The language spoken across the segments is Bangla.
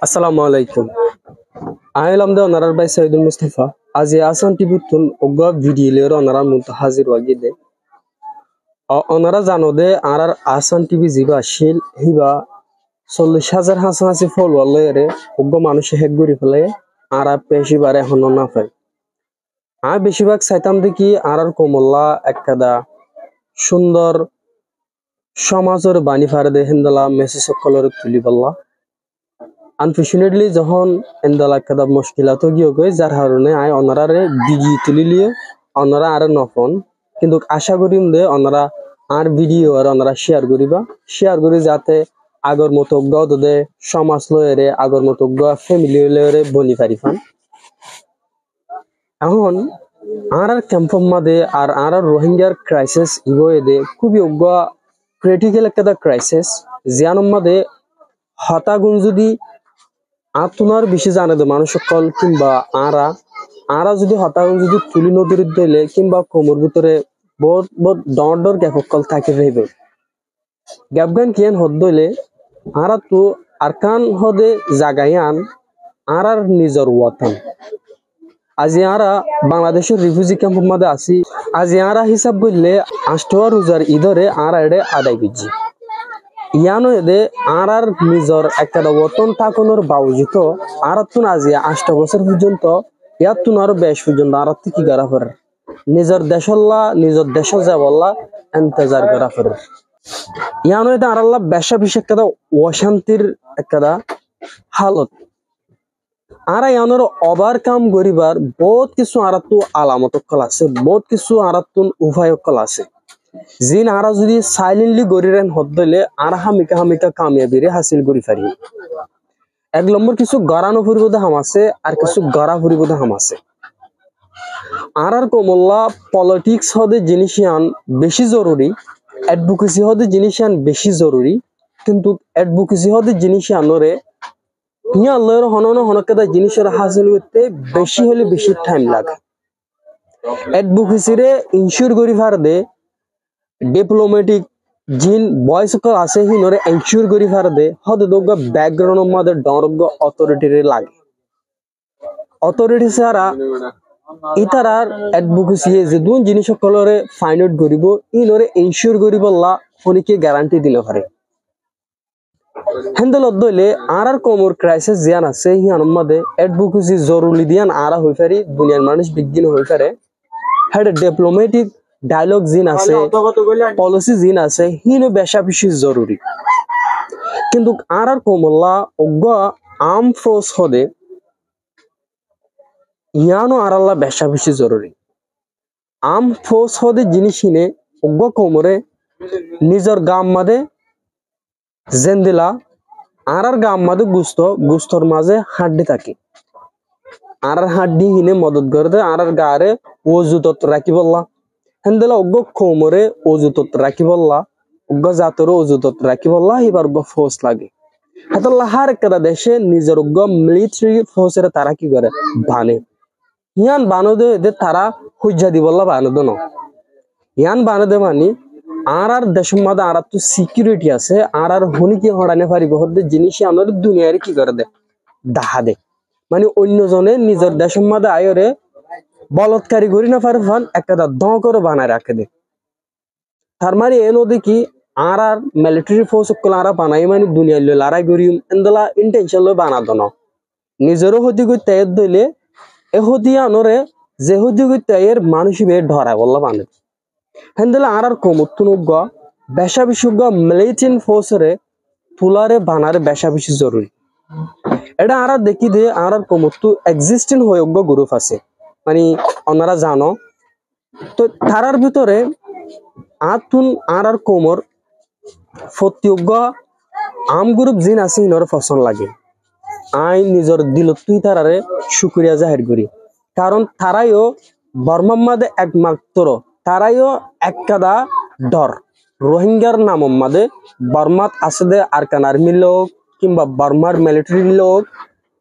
আসসালামু আলাইকুম। আইলাম দে অনারার বাই সাইদুল মুস্তাফা। আজি আসান টিভি তুন ওগা ভিডিও লের অনারার মতো হাজির ওয়াগি দে। অনারা জানো দে আরার আসান টিভি জিবা শিল হিবা 40,000 হাসাহাসি ফলোয়ার লয়েরে ওগা মানুষে হেক গরি ফেলে আরা পেশি বারে হন না পায়। বেশিরভাগ চাইতাম দেখি আরার কমল্লা এককাদা সুন্দর সমাজের বাণী ফারে দে হেন্দলা মেসেজ সকলের তুলি পাল্লা। আনফর্চুনেটলি যখন এন্দালা কাদা মুশকিলাত গিয়ে গই যার কারণে অনারারে ভিডিও তুলি লিয়ে অনারা আর নফন কিন্তু আশা করিম দে অনারা আর ভিডিও আর অনারা শেয়ার করি যাতে আগর মতো গদ দে সমাজ লয়েরে আগর মতো ফ্যামিলি লয়েরে বনি পারি ফান। এখন আর ক্যাম্পম মাদে আর রোহিঙ্গার ক্রাইসিস ইবয়ে দে খুবই ক্রিটিক্যাল একটা ক্রাইসিস জিয়ানম মাদে হতাগুন যদি আত্মনার বেশি জানে দে মানুষ সকল কিংবা আরা যদি হতাগুন যদি তুলি নদীর দিলে কিংবা কোমর ভিতরে বহুত বহুত ডর গ্যাপকল থাকে রইবে গ্যাপগান কিয়ান হদ দইলে আরা তো আরকান হদে জাগায়ান আর নিজর ওয়াতান আজি আরা বাংলাদেশের রিফিউজি ক্যাম্পের মধ্যে আছি আজি আরা হিসাব বললে 8 রোজার ঈদরে আর এডে আদায় করছি ইয়ানো এদে আর নিজর একটা ওতন থাকুনোর বাউজিত আর তুন আজি 8 বছর পর্যন্ত ইয়ার তুন আরো বেশ পর্যন্ত আর কি করা ফের নিজর দেশল্লা নিজর দেশ যাবল্লা এন্তজার করা ফের ইয়ানো এদে আর আল্লাহ বেশা বিশ একটা অশান্তির একটা হালত আর ইয়ানোর ওভারকাম করিবার বহুত কিছু আর তো আলামত কল আছে বহুত কিছু আর তুন উভয় কল আছে জিন আরা যদি সাইলেন্টলি গরিরেন হদ্দলে আর হামিকা কামিয়াবিরে হাসিল করি পারি এক নম্বর কিছু গড়ানো ফুরিবদে হাম আছে আর কিছু গড়া ফুরিবদে হাম আছে আর কমল্লা পলিটিক্স হদে জিনিসিয়ান বেশি জরুরি অ্যাডভোকেসি হদে জিনিসিয়ান বেশি জরুরি কিন্তু অ্যাডভোকেসি হদে জিনিসিয়ানরে হিয়া আল্লাহর হনন হনকেদা জিনিসের হাসিল করতে বেশি হলে বেশি টাইম লাগে অ্যাডভোকেসিরে ইনশিওর করি ফার দে ডিপ্লোমেটিক জিন বয়স কল আছে হিনরে এনশিওর করি ফার দে হদে দোগা ব্যাকগ্রাউন্ড মধ্যে ডরগ অথরিটি লাগে অথরিটি সারা ইতারার অ্যাডভোকেসি যে দুন জিনিস সকলরে ফাইন্ড আউট করিব ইনরে এনশিওর করিবল্লা হনিকে গ্যারান্টি দিলে পারে হেন্দল দইলে আর কোমর ক্রাইসিস জিয়ান আছে হিয়ান মধ্যে অ্যাডভোকেসি জরুরি দিয়ান আরা হই পারি দুনিয়ার মানুষ বিজ্ঞান হই পারে হেড ডিপ্লোমেটিক ডায়লগ জিন আছে পলিসি জিন আছে হিনো বেশা বেশি জরুরি কিন্তু আর কমল্লা অজ্ঞা আর্ম ফোর্স হদে ইয়ানো আর আল্লাহ বেশা বেশি জরুরি আর্ম ফোর্স হদে জিনিস হিনে অজ্ঞা কোমরে নিজের গাম মাদে জেন্দিলা আর গাম মাদে গুস্তর মাঝে হাড্ডি থাকে আর হাড্ডি হিনে মদত করে দে আর গারে ওজুতত রাখি বললা হেন্দলা অজ্ঞ কোমরে ওজুতত রাখি বললা অজ্ঞ জাতর ওজুতত রাখি বললা এবার ফোর্স লাগে হাতল্লা হার একটা দেশে নিজের অজ্ঞ মিলিটারি ফোর্সের তারা কি করে বানে ইয়ান বানদে দে তারা হুজ্জা দি বললা বানদ ন ইয়ান বানদে মানে আর দেশের মধ্যে আর তো সিকিউরিটি আছে আর হনি কি হড়ানে পারিব হদ্দে জিনিস আমাদের দুনিয়ারে কি করে দে দাহা দে মানে অন্যজনে নিজের দেশের মধ্যে আয়রে বলৎকারী করি না পারে ফান একটা দ করে বানায় রাখে দে তার মানে এ নদী কি আর মিলিটারি ফোর্স কল আর বানাই মানে দুনিয়ার লড়াই করি এন্দলা ইন্টেনশন লই বানাদ ন নিজেরও হতি করতে দইলে এ হতি আনরে যে হতি করতে এর মানুষ বে ধরা বললা বানে হেন্দলা আর কমতুনজ্ঞ বেশা বিশুজ্ঞ মিলিটারি ফোর্সরে তুলারে বানারে বেশা বেশি জরুরি এটা আর দেখি দে আর কমতু এক্সিস্টিং হয়োগ্য গ্রুপ আছে মানে ওনারা জানো তো তারার ভিতরে আতুন আর কোমর ফতিয়োগ্য আম গ্রুপ জিন আছে ইনর পছন্দ লাগে আই নিজের দিল তুই তারারে শুক্রিয়া জাহির করি কারণ তারাইও বর্মার মাদে একমাত্র তারাইও এককাদা ডর রোহিঙ্গার নাম মাদে বর্মাত আছে দে আরকান আর্মির লোক কিংবা বর্মার মিলিটারি লোক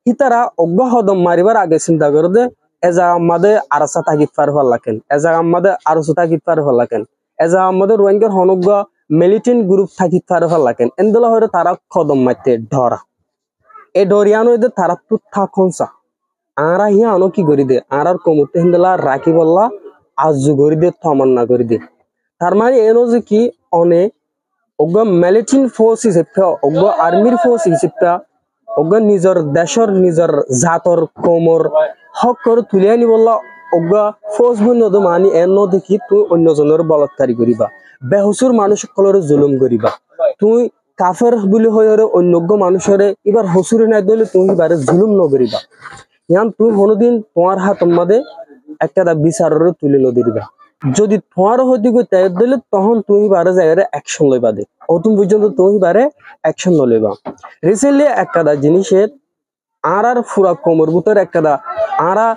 ইতারা অজ্ঞ হদম মারিবার আগে চিন্তা করে দে এজা আমাদের আরসা তাকিব পার হল লাগেন এজা আমাদের আরসা তাকিব পার হল লাগেন এজা আমাদের রোহিঙ্গার হনজ্ঞ মিলিটেন্ট গ্রুপ তাকিব পার হল লাগেন এন্দলা হরে তারা কদম মারতে ধরা এ ডরিয়ানো এদের তারা তো থাকনসা আরা হিয়া আনো কি করি দে আরার কমুতে হিন্দলা রাখি বললা আজু করি দে তমান্না করি দে তার মানে এনো যে কি অনেক অজ্ঞ মিলিটারি ফোর্স হিসেবে অজ্ঞ আর্মির ফোর্স হিসেবে অজ্ঞ নিজের দেশের নিজের জাতর কোমর হক করে তুলে আনি বললা অজ্ঞ ফোর্স বন্য মানি এন দেখি তুই অন্যজনের বলৎকারী করিবা বেহুসুর মানুষ সকলের জুলুম করিবা তুই কাফের বলে হয়ে অন্যজ্ঞ মানুষের এবার হসুরে নাই দিলে তুমি এবারে জুলুম নকরিবা ইয়ান তুই কোনোদিন তোমার হাত মাদে একটা বিচারের তুলে নদিবা যদি তোমার হইতে করতে দিলে তখন তুমি বারে জায়গায় অ্যাকশন লইবা দে অতুম পর্যন্ত তুমি বারে অ্যাকশন লইবা রিসেন্টলি একটা জিনিসের আর ফুরা কোমর ভিতর একটা আরা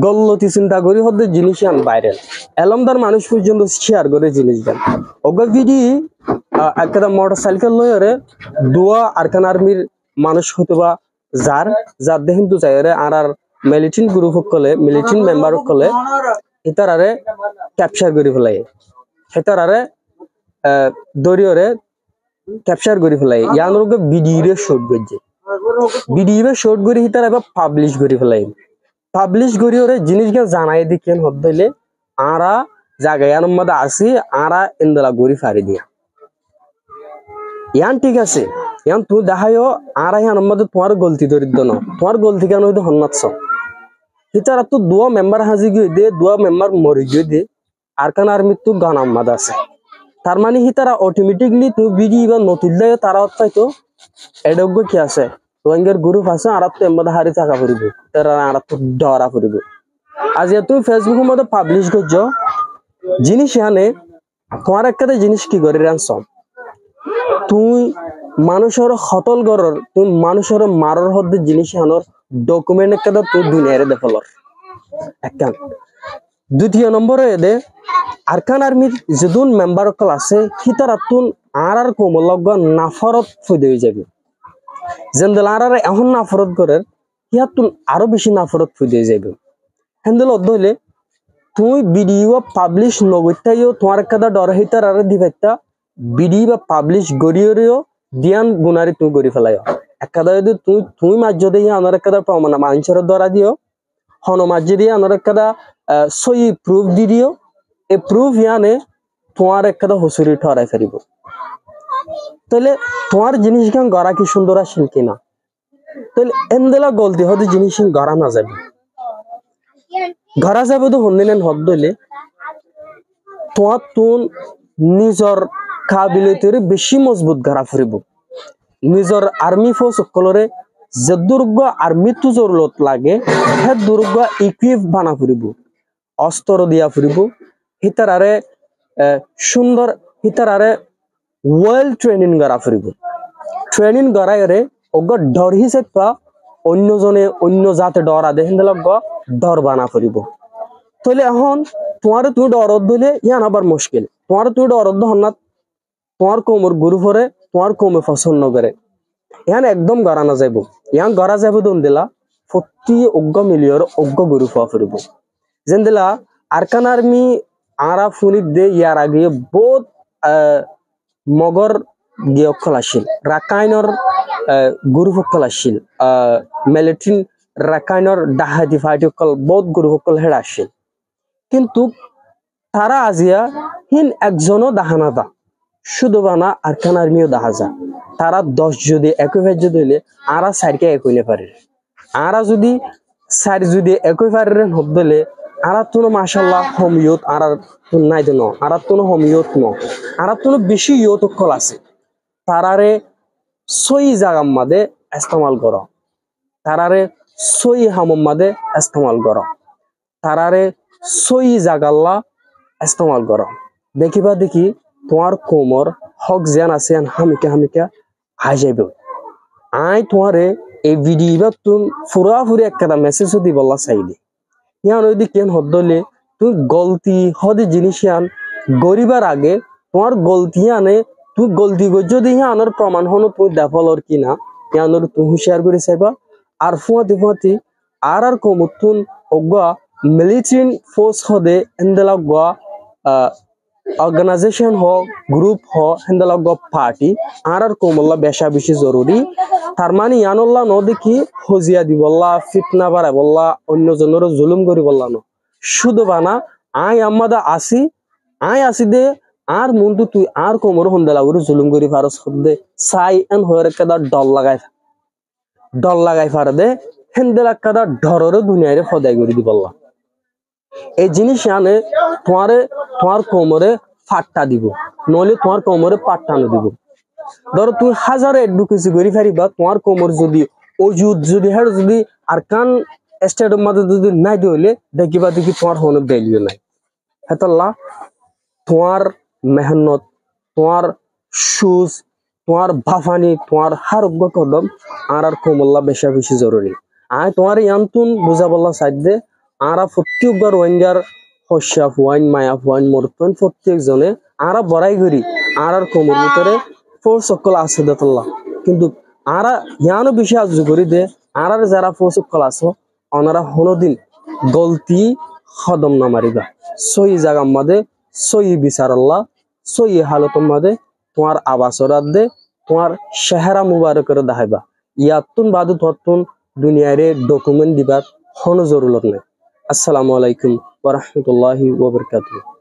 গল্লতি চিন্তা করি হতে জিনিস আন ভাইরাল এলমদার মানুষ পর্যন্ত শেয়ার করে জিনিস দেন ওগা ভিডি একটা মোটরসাইকেল লইরে দুয়া আরকান আর্মির মানুষ হতে বা যার যার দেখেন তো চাই আর মিলিটারি গ্রুপ কলে মিলিটারি মেম্বার কলে ইতারারে ক্যাপচার করে ফেলাই হেতারারে দরিয়রে ক্যাপচার করে ফেলাই ইয়ান রোগে ভিডিওরে শুট করছে ভিডিও শুট করে হিতার এবার পাবলিশ করে ফেলাই পাবলিশ করি ওরে জিনিসগুলো জানাই দি কেন হইলে আরা জায়গায় মধ্যে আসি আরা ইন্দলা গড়ি ফারি দিয়া ইয়ান ঠিক আছে ইয়ান তুই দেখাইও আর ইয়ান মধ্যে তোমার গলতি দরিদ্র ন তোমার গলতি কেন হইতে হন্নাচ্ছ হিতারা তো দুয়া মেম্বার হাজি গিয়ে দে দুয়া মেম্বার মরি গিয়ে দে আরকান আর্মি তো গান আম্মাদ আছে তার মানে হিতারা অটোমেটিকলি তুই বিডি বা নতুন দেয় তারা হচ্ছে এডগ্য কি আছে রোহিঙ্গার গ্রুপ আছে আর তো এর মধ্যে হারি থাকা পড়িব তারা আর তো ডরা পড়িব আজ তুই ফেসবুকের মধ্যে পাবলিশ করছ জিনিস এখানে তোমার একটা জিনিস কি করে রানসম তুই মানুষের হতল গরর তুই মানুষের মারর হদ্দে জিনিস আনোর ডকুমেন্ট একটা তুই দুনিয়ার দেখালর একটা দ্বিতীয় নম্বরে এদে আরকান আর্মির যেদুন মেম্বার কল আছে হিতারা তুন আর কোমলগ নাফরত ফইদে হয়ে যাবে যেন আর এখন নাফরত করে হিয়া তুন আরো বেশি নাফরত ফইদে হয়ে যাবে হেন্দল হইলে তুই ভিডিও পাবলিশ নগরটাইও তোমার একটা ডর হিতার আর দিবাইতা ভিডিও বা পাবলিশ গড়িয়েও দিয়ান গুনারি তুমি গড়ি ফেলাই একটা যদি তুই মাঝ দিয়ে আনার একটা প্রমাণ মানুষের দ্বারা দিও হনমাঝ দিয়ে আনার একটা সই প্রুফ দি দিও এই প্রুফ ইয়ানে তোমার একটা হসুরি ঠরাই ফেরিব তাহলে তোমার জিনিস গান গড়া কি সুন্দর আসেন কিনা তাহলে এনদেলা গলতি হতে জিনিস গড়া না যাবে গড়া যাবে তো হন্দিনেন হদ দইলে তোমার তুন নিজর কাবিলিয়তের বেশি মজবুত গড়া ফুরিব নিজর আর্মি ফোর্স সকলরে যে দুর্গ আর্মি তো জরুরত লাগে হে দুর্গ ইকুইপ বানা ফুরিব অস্ত্র দিয়া ফুরিব হিতারারে সুন্দর হিতারারে ওয়েল ট্রেনিং করা ফুরিব ট্রেনিং করাইরে অজ্ঞ ডর হিসেবে অন্যজনে অন্য জাতে ডরা দেখেন ডর বানা ফুরিব তাহলে এখন তোমার তুই ডরদ দিলে ইয়ান আবার মুশকিল তোমার তুই ডরদ হন্নাত তোমার কোমর গুরু ফরে তোমার কোমে পছন্দ করে ইয়ান একদম গড়া না যাইব ইয়ান গড়া যাইব দন দিলা প্রতি অজ্ঞ মিলিয়র অজ্ঞ গুরু ফা ফুরিব যেন দিলা আরকান আর্মি আরা ফুনিত দে ইয়ার আগে বহুত মগর গিয়কল আসিল রাকাইনর গুরুসকল আসিল মিলিটারি রাকাইনর ডাহাতি ফাইটকল বহুত গুরুসকল হেড আসিল কিন্তু তারা আজিয়া হিন একজনও দাহানা দা শুধু বানা আরকান আর্মিও দেখা যা তারা 10 যদি একই যদি হইলে আরা সাইডকে এক হইলে পারে আরা যদি সাইড যদি একই পারে হবদলে আরা তুনো মাশাআল্লাহ হোমিয়ত আর নাই দেন আরা তুনো হোমিয়ত ন আরা তুনো বেশি ইয়ত কল আছে তারারে সই জাগাম মাদে ইস্তেমাল করো তারারে সই হামম মাদে ইস্তেমাল করো তারারে সই জাগাল্লা ইস্তেমাল করো দেখিবা দেখি তোমার কোমর হক জান আছে হামিকা আই যাইবে আই তোমারে এই ভিডিও তুন ফুরাফুরি একটা মেসেজ দি বললা চাইদি ইয়ান ওই কেন হদলে তুই গলতি হদে জিনিস আন গরিবার আগে তোমার গলতি আনে তুই গলতি যদি আনার প্রমাণ হনো তুই দেফলর কিনা ইয়ানোর তুই হুঁশিয়ার করে চাইবা আর ফুয়াতি আর কমতুন অজ্ঞা মিলিটারি ফোর্স হদে এন্দেলা গা অর্গানাইজেশন হ গ্রুপ হ হেন্দলা গপ পার্টি আর কোমল্লা বেশা বেশি জরুরি তার মানে ইয়ানুল্লাহ ন দেখি হজিয়া দিবল্লা ফিতনা বাড়াই বললা অন্য জনের জুলুম করি বললা ন শুধু বানা আই আমাদা আসি আই আসি দে আর মন্তু তুই আর কোমর হন্দেলা করে জুলুম করি ফারস দে সাই এন হয়ে কাদা ডল লাগাই ফার দে হেন্দেলা কাদা ডররে দুনিয়ারে খদাই করে দি বললা এই জিনিস আনে তোমার কোমরে ফাট্টা দিব নইলে তোমার কোমরে পাট্টানো দিব ধরো তুই হাজার এডুকেসি করি ফারিবা তোমার কোমর যদি অজুদ যদি হের যদি আর কান স্টেটের মধ্যে যদি নাই দিলে দেখিবা দেখি তোমার কোনো ভ্যালু নাই হেতল্লা তোমার মেহনত তোমার সুজ তোমার ভাফানি তোমার হারব্য কদম আর কোমল্লা বেশা বেশি জরুরি আয় তোমার ইয়ান্তুন বুঝা বললা সাইডে আরা প্রত্যেকবার ওয়াইঙ্গার হস্যা ফুয়াইন মায়া ফুয়াইন মরতন প্রত্যেক জনে আরা বড়াই করি আর কোমর ভিতরে ফোর্স সকল আছে দেতল্লা কিন্তু আরা ইয়ানো বেশি আজ করি দে আর যারা ফোর্স সকল আছে ওনারা হনদিন গলতি খদম না মারিবা সহি জায়গা মাদে সহি বিচার আল্লাহ সহি হালত মাদে তোমার আবাসরাত দে তোমার চেহারা মুবারকের দেখাইবা ইয়াতুন বাদু ততুন দুনিয়ারে ডকুমেন্ট দিবার কোনো জরুরত নাই। আসসালামু আলাইকুম ওয়া রাহমাতুল্লাহি ওয়া বারাকাতুহু।